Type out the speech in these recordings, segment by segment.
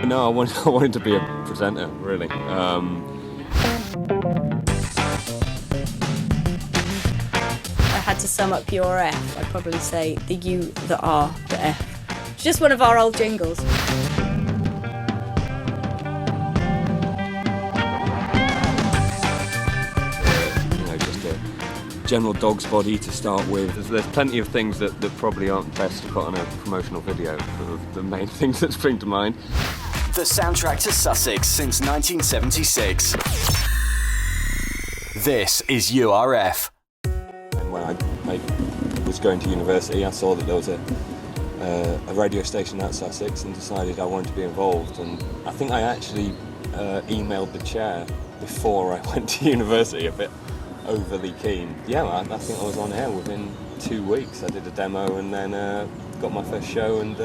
No, I wanted to be a presenter, really. I had to sum up URF, I'd probably say the U, the R, the F. It's just one of our old jingles. Just a general dog's body to start with. There's plenty of things that probably aren't best to put on a promotional video, of the main things that spring to mind. The soundtrack to Sussex since 1976. This is URF. And when I was going to university, I saw that there was a radio station at Sussex and decided I wanted to be involved. And I think I actually emailed the chair before I went to university, a bit overly keen. Yeah, I think I was on air within 2 weeks. I did a demo and then got my first show and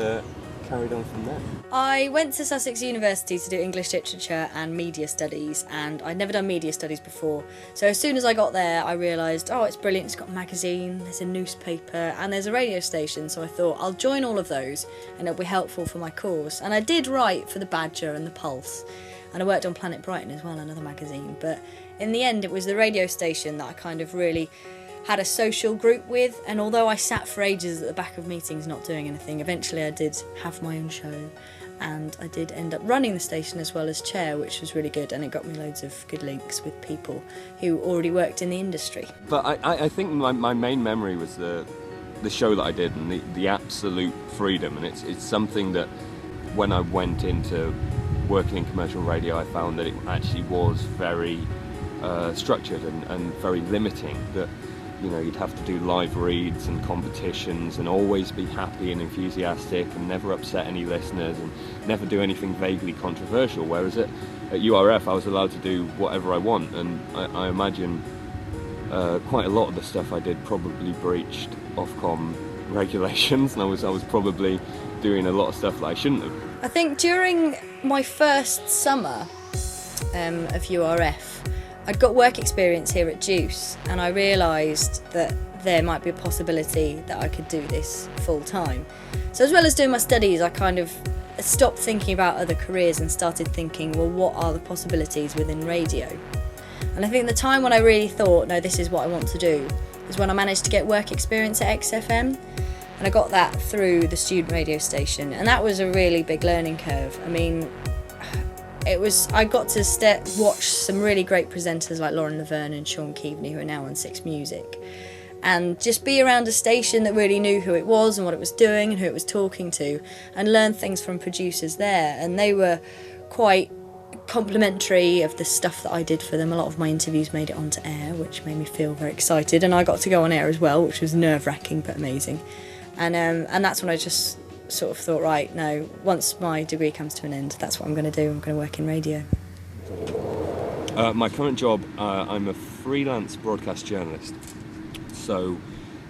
carried on from there. I went to Sussex University to do English literature and media studies, and I'd never done media studies before. So as soon as I got there, I realised, oh, it's brilliant, it's got a magazine, there's a newspaper, and there's a radio station. So I thought, I'll join all of those and it'll be helpful for my course. And I did write for The Badger and The Pulse, and I worked on Planet Brighton as well, another magazine. But in the end, it was the radio station that I kind of really had a social group with, and although I sat for ages at the back of meetings not doing anything, eventually I did have my own show, and I did end up running the station as well as chair, which was really good, and it got me loads of good links with people who already worked in the industry. But I think my main memory was the show that I did and the absolute freedom, and it's something that when I went into working in commercial radio, I found that it actually was very structured and very limiting. That you'd have to do live reads and competitions and always be happy and enthusiastic and never upset any listeners and never do anything vaguely controversial, whereas at URF I was allowed to do whatever I want, and I imagine quite a lot of the stuff I did probably breached Ofcom regulations, and I was probably doing a lot of stuff that I shouldn't have. I think during my first summer of URF, I'd got work experience here at Juice, and I realised that there might be a possibility that I could do this full time. So as well as doing my studies, I kind of stopped thinking about other careers and started thinking, well, what are the possibilities within radio? And I think the time when I really thought, no, this is what I want to do, is when I managed to get work experience at XFM. And I got that through the student radio station, and that was a really big learning curve. I mean, I got to watch some really great presenters like Lauren Laverne and Sean Keaveney, who are now on Six Music, and just be around a station that really knew who it was and what it was doing and who it was talking to, and learn things from producers there. And they were quite complimentary of the stuff that I did for them. A lot of my interviews made it onto air, which made me feel very excited, and I got to go on air as well, which was nerve-wracking but amazing. And that's when I just sort of thought, right, no, once my degree comes to an end, that's what I'm going to do. I'm going to work in radio. My current job, I'm a freelance broadcast journalist. So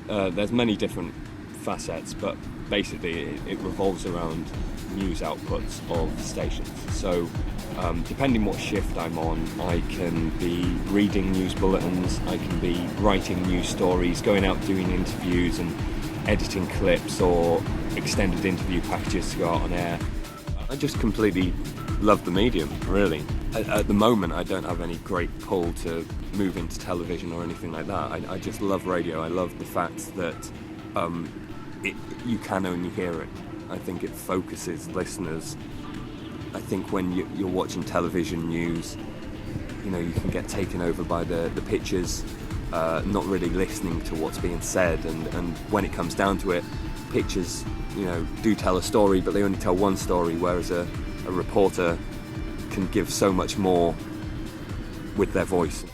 there's many different facets, but basically it revolves around news outputs of stations. So depending what shift I'm on, I can be reading news bulletins, I can be writing news stories, going out doing interviews and editing clips or extended interview packages to go out on air. I just completely love the medium, really. At the moment, I don't have any great pull to move into television or anything like that. I just love radio. I love the fact that you can only hear it. I think it focuses listeners. I think when you're watching television news, you can get taken over by the pictures, not really listening to what's being said, and when it comes down to it, pictures do tell a story, but they only tell one story, whereas a reporter can give so much more with their voice.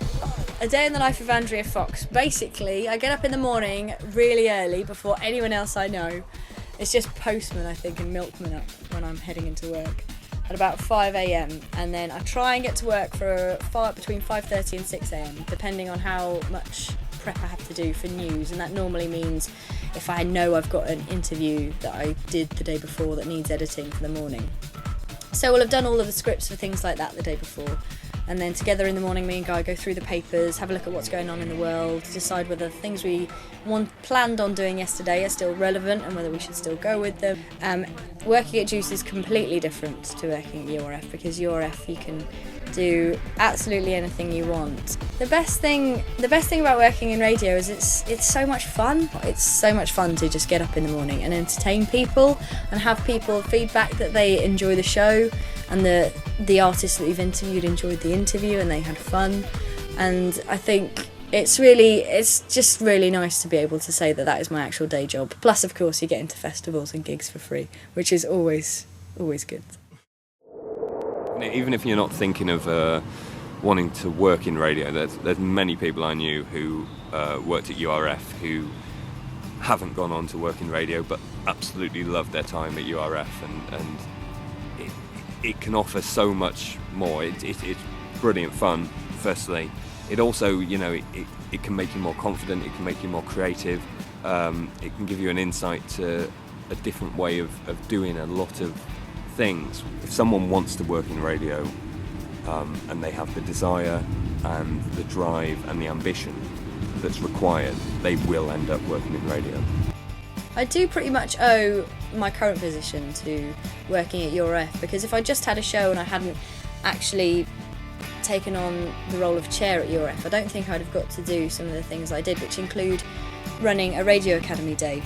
A day in the life of Andrea Fox. Basically, I get up in the morning really early before anyone else I know. It's just postman, I think, and milkman up when I'm heading into work at about 5 a.m, and then I try and get to work for between 5:30 and 6 a.m, depending on how much prep I have to do for news, and that normally means if I know I've got an interview that I did the day before that needs editing for the morning. So we'll have done all of the scripts for things like that the day before, And then together in the morning, me and Guy go through the papers, have a look at what's going on in the world, decide whether the things we planned on doing yesterday are still relevant and whether we should still go with them. Working at Juice is completely different to working at URF, because URF you can do absolutely anything you want. The best thing about working in radio is it's so much fun. It's so much fun to just get up in the morning and entertain people and have people feedback that they enjoy the show, and the artists that you've interviewed enjoyed the interview and they had fun. And I think it's just really nice to be able to say that is my actual day job. Plus, of course, you get into festivals and gigs for free, which is always good. Even if you're not thinking of wanting to work in radio, there's many people I knew who worked at URF who haven't gone on to work in radio but absolutely loved their time at URF, and it can offer so much more. It's brilliant fun, firstly. It also, it can make you more confident, it can make you more creative, it can give you an insight to a different way of doing a lot of things. If someone wants to work in radio and they have the desire and the drive and the ambition that's required, they will end up working in radio. I do pretty much owe my current position to working at URF, because if I just had a show and I hadn't actually taken on the role of chair at URF, I don't think I'd have got to do some of the things I did, which include running a Radio Academy Day,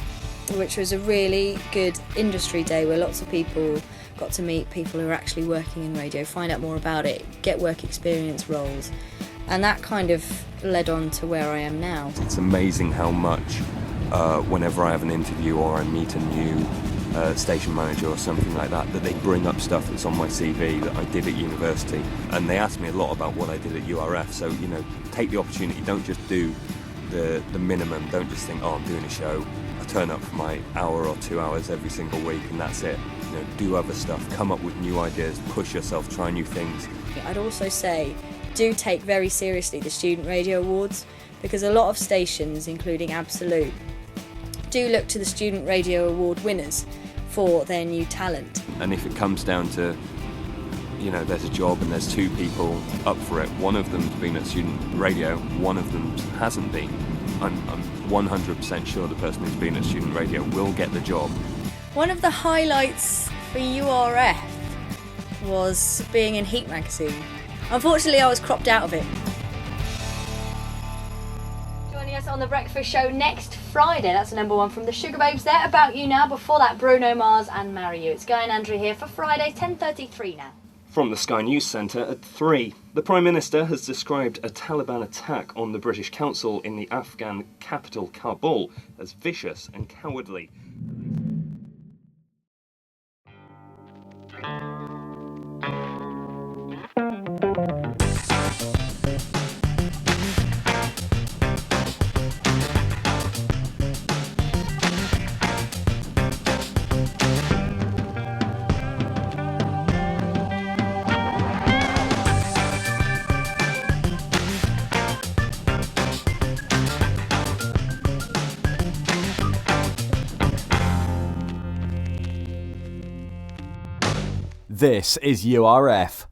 which was a really good industry day where lots of people got to meet people who are actually working in radio, find out more about it, get work experience roles, and that kind of led on to where I am now. It's amazing how much whenever I have an interview or I meet a new station manager or something like that they bring up stuff that's on my CV that I did at university, and they ask me a lot about what I did at URF. So take the opportunity, don't just do the minimum, don't just think, oh, I'm doing a show, I turn up for my hour or 2 hours every single week and that's it. Do other stuff, come up with new ideas, push yourself, try new things. I'd also say do take very seriously the Student Radio Awards, because a lot of stations, including Absolute, do look to the Student Radio Award winners for their new talent. And if it comes down to, there's a job and there's two people up for it, one of them's been at student radio, one of them hasn't been, I'm 100% sure the person who's been at student radio will get the job. One of the highlights for URF was being in Heat magazine. Unfortunately, I was cropped out of it. Joining us on the breakfast show next Friday, that's the number one from the Sugar Babes there. About You Now, before that Bruno Mars and Marry You. It's Guy and Andrea here for Friday, 10:33 now. From the Sky News Centre at 3, the Prime Minister has described a Taliban attack on the British Council in the Afghan capital Kabul as vicious and cowardly. This is URF.